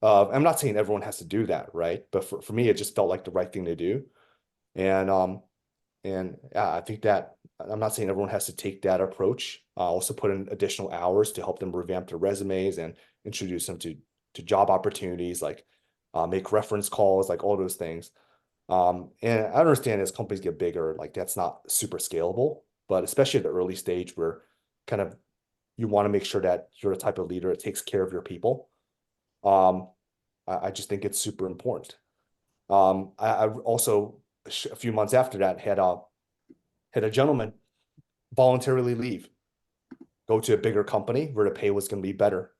I'm not saying everyone has to do that, right? But for me, it just felt like the right thing to do. And I think that I'm not saying everyone has to take that approach. Also put in additional hours to help them revamp their resumes and introduce them to job opportunities, like make reference calls, like all those things. And I understand as companies get bigger, like that's not super scalable, but especially at the early stage where kind of you want to make sure that you're the type of leader that takes care of your people. I just think it's super important. I also, a few months after that, had a gentleman voluntarily leave, go to a bigger company where the pay was going to be better.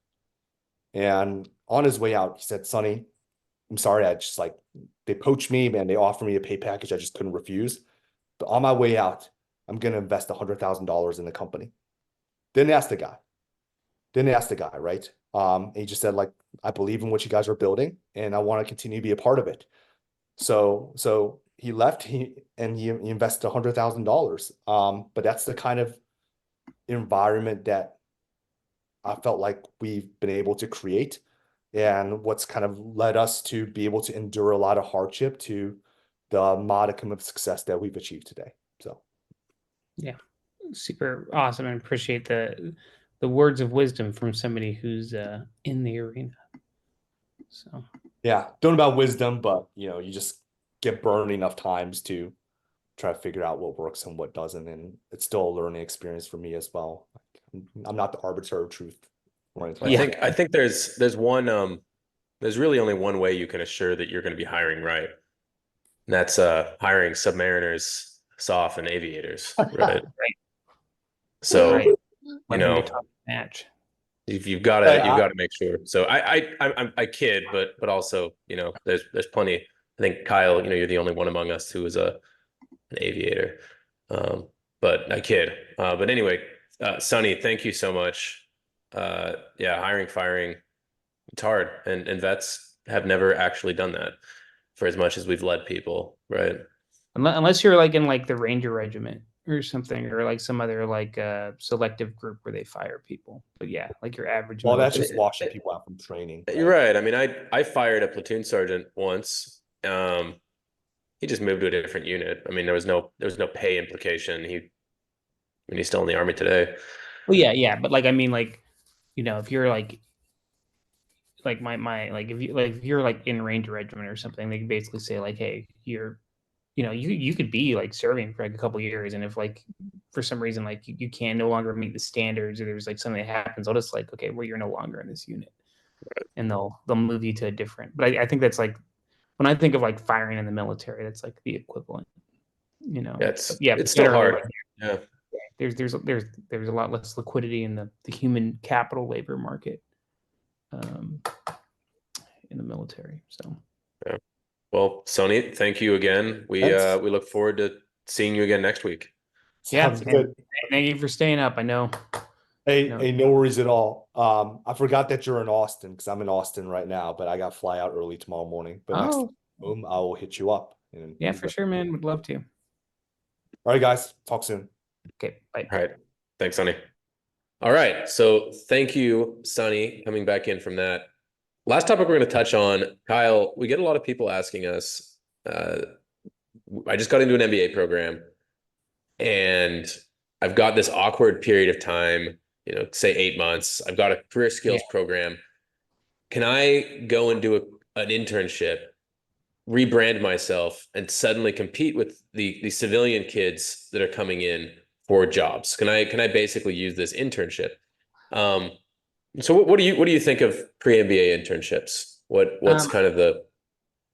And on his way out, he said, "Sonny, I'm sorry. They poached me, man. They offered me a pay package I just couldn't refuse. But on my way out, I'm going to invest $100,000 in the company." Didn't ask the guy, right? He just said, like, "I believe in what you guys are building, and I want to continue to be a part of it." So he left. He invested $100,000. But that's the kind of environment that I felt like we've been able to create, and what's kind of led us to be able to endure a lot of hardship to the modicum of success that we've achieved today. So, Yeah, super awesome, and appreciate the words of wisdom from somebody who's in the arena. So yeah, don't know about wisdom, but you just get burned enough times to try to figure out what works and what doesn't, and it's still a learning experience for me as well. I'm not the arbiter of truth or anything. I think there's really only one way you can assure that you're going to be hiring right. And that's hiring submariners, SOF, and aviators, right? Right. So Right. Match. you've got to make sure. So I kid, but also there's plenty I think Kyle, you're the only one among us who is an aviator. But I kid. But anyway, Sonny, thank you so much. Yeah, hiring, firing, it's hard, and vets have never actually done that for as much as we've led people, right? Unless you're like in like the Ranger Regiment or something, or like some other like selective group where they fire people. But yeah, like your average. Well, that's just military- washing people out from training. You're right. I mean, I fired a platoon sergeant once. He just moved to a different unit. I mean, there was no pay implication. He's still in the army today. Well, yeah, but like I mean, like if you're like my like if you're like in Ranger Regiment or something, they can basically say like, hey, you could be like serving for like a couple years, and if like for some reason like you can no longer meet the standards, or there's like something that happens, I'll just like, okay, well, you're no longer in this unit, and they'll move you to a different. But I think that's like when I think of like firing in the military, that's like the equivalent. Yeah, But it's still generally, hard. like, Yeah. there's a lot less liquidity in the human capital labor market in the military. So Yeah. Well, Sonny, thank you again. We Thanks. we look forward to seeing you again next week. Sounds good. Thank you for staying up. I know. Hey, no worries at all. I forgot that you're in Austin, because I'm in Austin right now, but I got to fly out early tomorrow morning. But next Oh, time, I will hit you up. And yeah, for sure, man. Would love to. All right, guys. Talk soon. Okay, bye. All right. Thanks, Sonny. All right. So thank you, Sonny, coming back in from that. Last topic we're going to touch on, Kyle, we get a lot of people asking us, I just got into an MBA program, and I've got this awkward period of time, say 8 months. I've got a career skills program. Can I go and do an internship, rebrand myself, and suddenly compete with the civilian kids that are coming in for jobs? Can I basically use this internship? So what do you think of pre-MBA internships? What's kind of the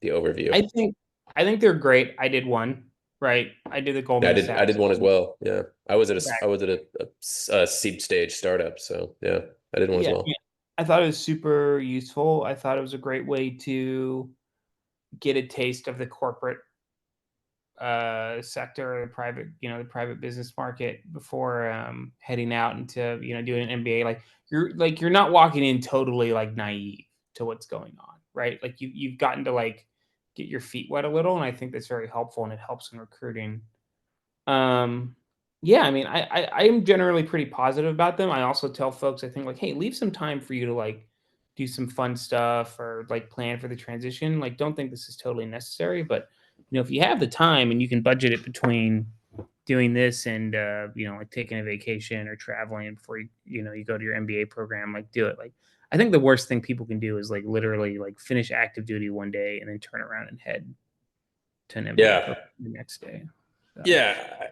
overview? I think they're great. I did one, right? I did the Goldman Sachs. I did one as well. Yeah, I was at a seed stage startup. So yeah, I did one as well. Yeah. I thought it was super useful. I thought it was a great way to get a taste of the corporate sector, the private business market before heading out into doing an MBA. Like you're not walking in totally like naive to what's going on, right? Like you've gotten to like get your feet wet a little, and I think that's very helpful, and it helps in recruiting. Yeah, I mean, I am generally pretty positive about them. I also tell folks, I think like, hey, leave some time for you to like do some fun stuff or like plan for the transition. Like, don't think this is totally necessary, but if you have the time and you can budget it between doing this and like taking a vacation or traveling before you go to your MBA program, like do it. Like, I think the worst thing people can do is like literally like finish active duty one day and then turn around and head to an MBA program the next day. So. Yeah,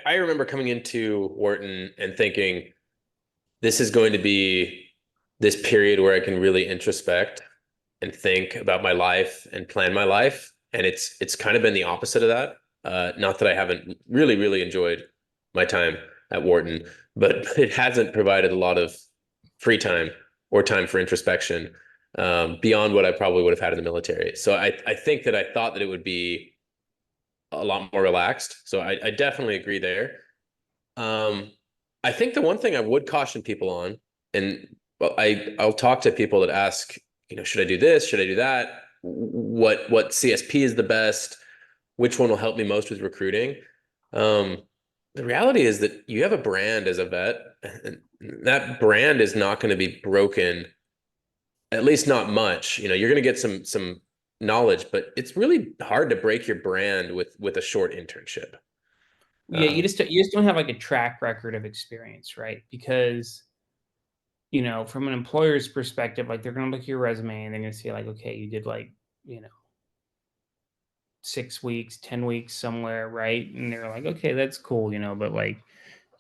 I remember coming into Wharton and thinking, this is going to be this period where I can really introspect and think about my life and plan my life. And it's kind of been the opposite of that. Not that I haven't really enjoyed my time at Wharton, but it hasn't provided a lot of free time or time for introspection beyond what I probably would have had in the military. So I think that I thought that it would be a lot more relaxed. So I definitely agree there. I think the one thing I would caution people on, and I'll talk to people that ask, should I do this? Should I do that? What CSP is the best? Which one will help me most with recruiting? The reality is that you have a brand as a vet, and that brand is not going to be broken, at least not much. You're going to get some knowledge, but it's really hard to break your brand with a short internship. Yeah, you just don't have like a track record of experience, right? Because from an employer's perspective, like they're going to look at your resume and they're going to see like, okay, you did like 6 weeks, 10 weeks somewhere, right? And they're like, okay, that's cool, but like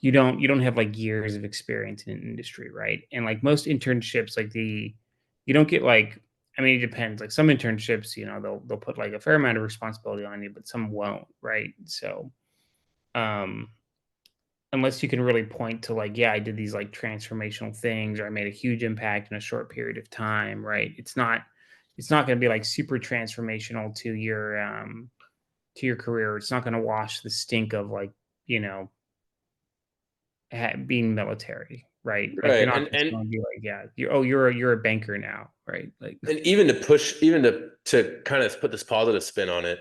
you don't have like years of experience in an industry, right? And like most internships, like you don't get like, I mean, it depends. Like some internships, they'll put like a fair amount of responsibility on you, but some won't, right? So unless you can really point to like, yeah, I did these like transformational things, or I made a huge impact in a short period of time, right? It's not it's not going to be like super transformational to your career. It's not going to wash the stink of like, you know, being military, right? Like you're Right. not And just and going to be like, yeah, you're a banker now, right? Like, and even to push, even to kind of put this positive spin on it,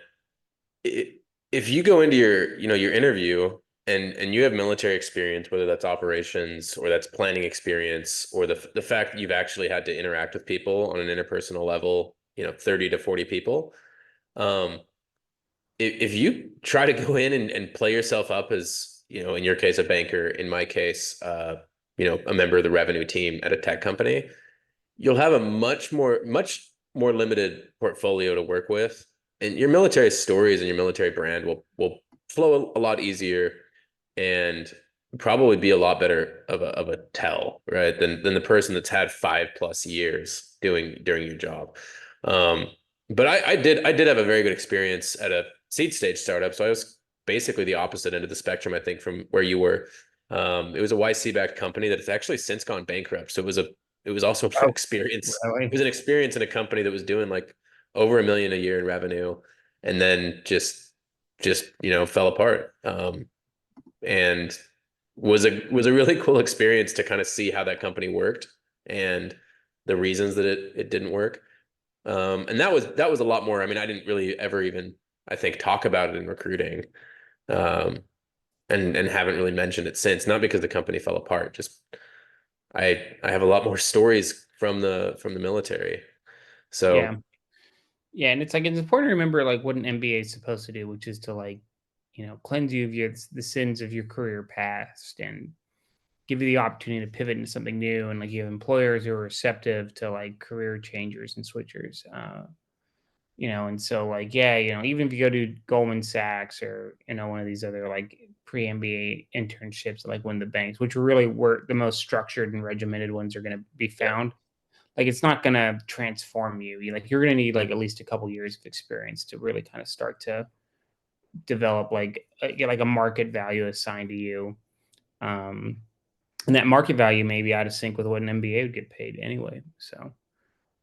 it, if you go into your, your interview and you have military experience, whether that's operations or that's planning experience, or the fact that you've actually had to interact with people on an interpersonal level, 30 to 40 people, um, if you try to go in and play yourself up as, in your case, a banker, in my case, a member of the revenue team at a tech company, you'll have a much more limited portfolio to work with, and your military stories and your military brand will flow a lot easier and probably be a lot better of a tell, right, than the person that's had 5+ years during your job. Um, but I did have a very good experience at a seed stage startup, so I was basically the opposite end of the spectrum, I think, from where you were. It was a YC backed company that has actually since gone bankrupt. So it was also an oh, experience. It really? was an experience in a company that was doing like over $1 million a year in revenue, and then just fell apart. And was a really cool experience to kind of see how that company worked and the reasons that it didn't work. And that was a lot more. I mean, I didn't really ever even, I think, talk about it in recruiting. Um, and haven't really mentioned it since, not because the company fell apart, just I have a lot more stories from the military. Yeah. So Yeah. And it's like, it's important to remember like what an MBA is supposed to do, which is to like, cleanse you of the sins of your career past and give you the opportunity to pivot into something new. And like you have employers who are receptive to like career changers and switchers. And so like, yeah, even if you go to Goldman Sachs or, one of these other like pre-MBA internships, like one of the banks, which really were the most structured and regimented ones are going to be yeah, found. Like it's not going to transform you. You're going to need like at least a couple years of experience to really kind of start to develop like a market value assigned to you. Um, and that market value may be out of sync with what an MBA would get paid anyway. So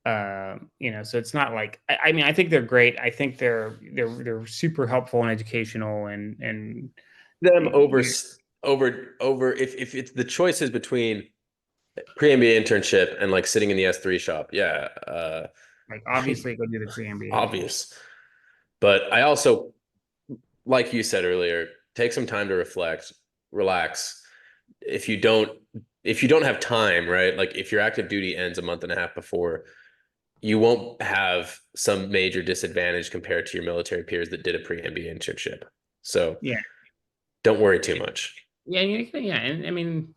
so it's not like I mean I think they're great. I think they're super helpful and educational and them over you over if it's the choices between pre-MBA internship and like sitting in the S3 shop, yeah, like obviously go do the pre-MBA thing. obvious. But I also, like you said earlier, take some time to reflect, relax. If you don't, if you don't have time, right? Like if your active duty ends a month and a half before, you won't have some major disadvantage compared to your military peers that did a pre-MBA internship. So Yeah, don't worry too much. yeah, yeah. And I mean,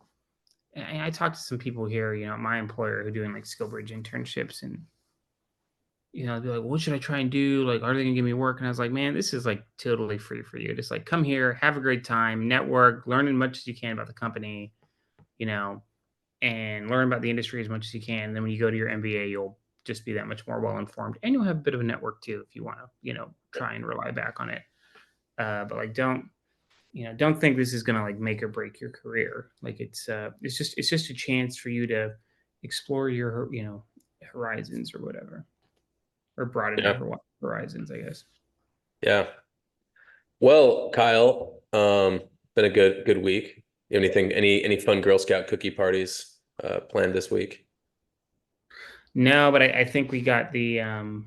I talked to some people here, my employer who are doing like skill bridge internships, and they'd be like, what should I try and do? Like, are they gonna give me work? And I was like, man, this is like totally free for you. Just like come here, have a great time, network, learn as much as you can about the company, you know, and learn about the industry as much as you can. And then when you go to your MBA, you'll just be that much more well informed, and you'll have a bit of a network too if you want to, try and rely back on it. But like, don't think this is gonna like make or break your career. Like it's just a chance for you to explore your horizons or whatever, or broaden your Yeah. horizons, I guess. Yeah. Well, Kyle, been a good week. You have anything, any fun Girl Scout cookie parties planned this week? No, but I think we got the end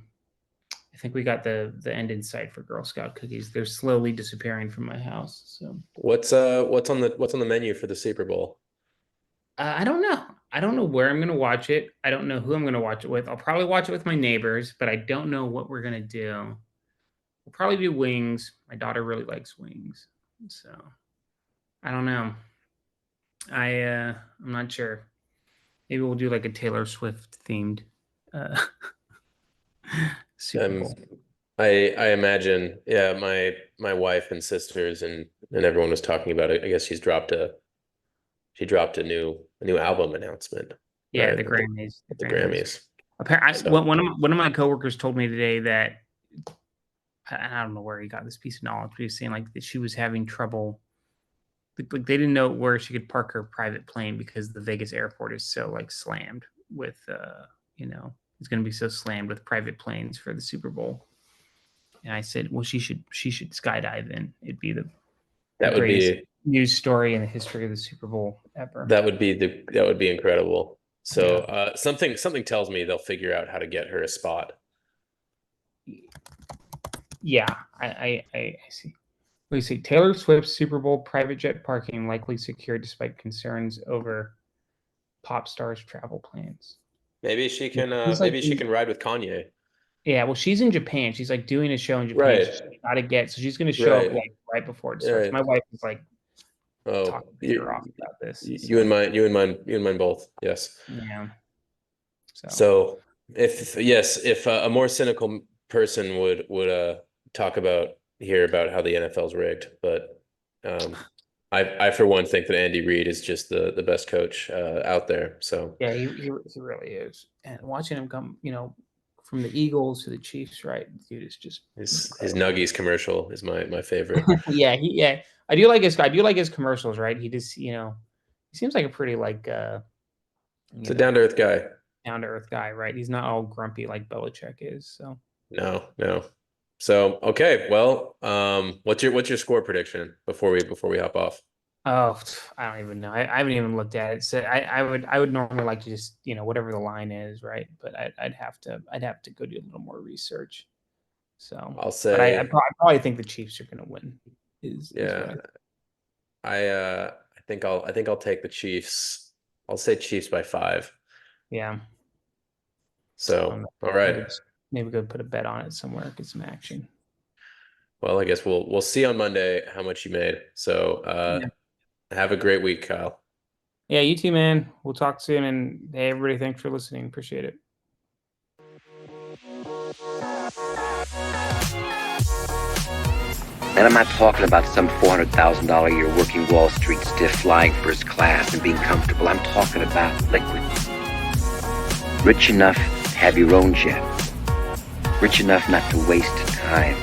in sight for Girl Scout cookies. They're slowly disappearing from my house. So What's on the menu for the Super Bowl? I don't know. I don't know where I'm going to watch it. I don't know who I'm going to watch it with. I'll probably watch it with my neighbors, but I don't know what we're going to do. We'll probably do wings. My daughter really likes wings. So I don't know. I'm not sure. Maybe we'll do like a Taylor Swift themed uh Super Um, Bowl. I imagine, yeah, my wife and sisters and everyone was talking about it. I guess she dropped a new album announcement, Yeah, right? the Grammys. The At the Grammys. Grammys. So One of my coworkers told me today that I don't know where he got this piece of knowledge, but he was saying like that she was having trouble. Like they didn't know where she could park her private plane because the Vegas airport is so like slammed with is going to be so slammed with private planes for the Super Bowl. And I said, well, she should skydive then. It'd be the greatest news story in the history of the Super Bowl ever. That would be incredible. So something tells me they'll figure out how to get her a spot. Yeah, I see. We see Taylor Swift's Super Bowl private jet parking likely secured despite concerns over pop stars' travel plans. Maybe she can. She can ride with Kanye. Yeah, well, she's in Japan. She's like doing a show in Japan. Right. So she's got to get. So she's going to show up like right before it starts. Right. My wife is like Oh, talking her off about this. You and mine both. Yes. Yeah. So if a more cynical person would talk about how the NFL's rigged, but I for one think that Andy Reid is just the best coach out there. So yeah, he really is. And watching him come, from the Eagles to the Chiefs, right? Dude, it's just his Nuggies commercial is my favorite. yeah. I do like his commercials, right? He just, he seems like a pretty it's a down to earth guy. Down to earth guy, right? He's not all grumpy like Belichick is. So no. So okay, well, what's your score prediction before we hop off? Oh, I don't even know. I haven't even looked at it. So I would normally like to just whatever the line is, right? But I'd have to go do a little more research. So I'll say, but I probably think the Chiefs are going to win. I think I'll take the Chiefs. I'll say Chiefs by 5. Yeah. So all right. Maybe go put a bet on it somewhere, get some action. Well, I guess we'll see on Monday how much you made. So have a great week, Kyle. Yeah, you too, man. We'll talk soon. And hey, everybody, thanks for listening. Appreciate it. And I'm not talking about some $400,000 a year working Wall Street stiff, flying first class and being comfortable. I'm talking about liquid. Rich enough to have your own jet. Rich enough not to waste time.